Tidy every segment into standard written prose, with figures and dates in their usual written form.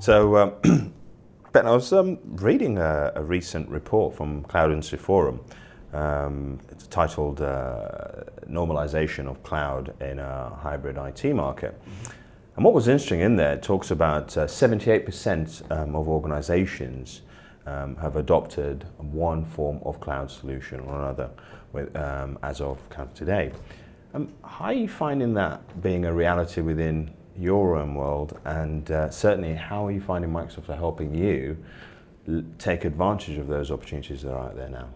So, Ben, I was reading a recent report from Cloud Industry Forum. It's titled Normalization of Cloud in a Hybrid IT Market. And what was interesting in there, it talks about 78% of organizations have adopted one form of cloud solution or another as of kind of today. How are you finding that being a reality within your own world, and certainly how are you finding Microsoft are helping you take advantage of those opportunities that are out there now?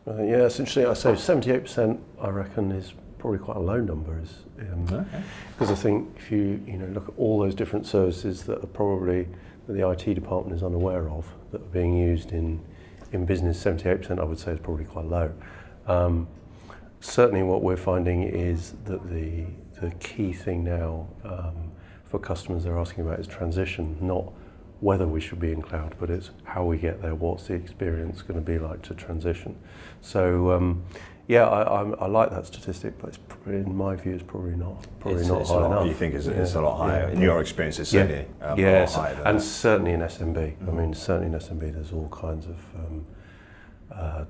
Yeah, it's interesting. I say 78%, I reckon, is probably quite a low number. Because I think if you look at all those different services that are probably that the IT department is unaware of that are being used in business, 78% I would say is probably quite low. Certainly what we're finding is that the key thing now for customers they're asking about is transition, not whether we should be in cloud, but it's how we get there, what's the experience going to be like to transition. So yeah, I like that statistic, but in my view it's probably not high enough. You think it's a lot higher? In your experience it's certainly a lot higher than and that. certainly in SMB. I mean, certainly in SMB there's all kinds of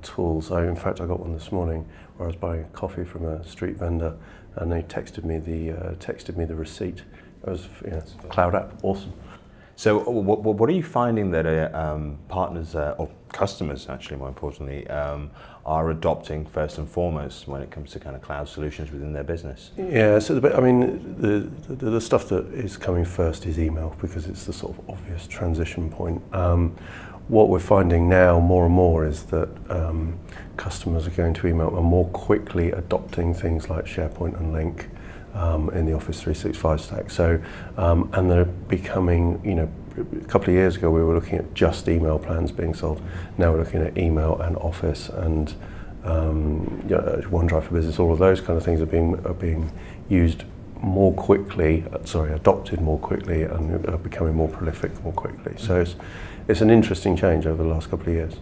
tools. In fact, I got one this morning where I was buying a coffee from a street vendor, and they texted me the receipt. It was cloud app, awesome. So what are you finding that partners or customers, actually more importantly, are adopting first and foremost when it comes to kind of cloud solutions within their business? Yeah, so the stuff that is coming first is email, because it's the sort of obvious transition point. What we're finding now more and more is that customers are going to email and more quickly adopting things like SharePoint and Lync in the Office 365 stack. So, and they're becoming, a couple of years ago we were looking at just email plans being sold. Now we're looking at email and Office and OneDrive for Business. All of those kind of things are being used more quickly, adopted more quickly, and are becoming more prolific more quickly. So it's an interesting change over the last couple of years.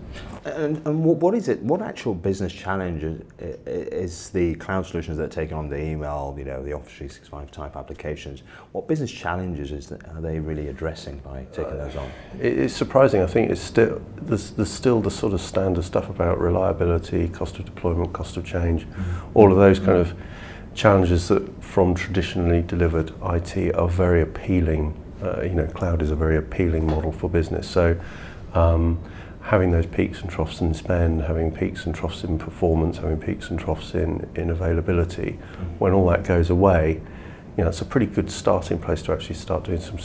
And what is it? What actual business challenge is the cloud solutions that are taking on the email, the Office 365 type applications? What business challenges are they really addressing by taking those on? It's surprising. I think there's still the sort of standard stuff about reliability, cost of deployment, cost of change, all of those kind of challenges that from traditionally delivered IT are very appealing. Cloud is a very appealing model for business. So having those peaks and troughs in spend, having peaks and troughs in performance, having peaks and troughs in availability, when all that goes away, it's a pretty good starting place to actually start doing some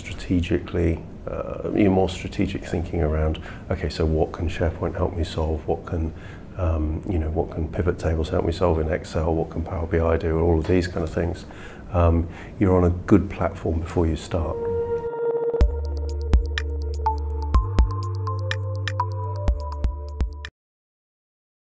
more strategic thinking around, okay, so what can SharePoint help me solve? What can what can pivot tables help me solve in Excel? What can Power BI do? All of these kind of things. You're on a good platform before you start.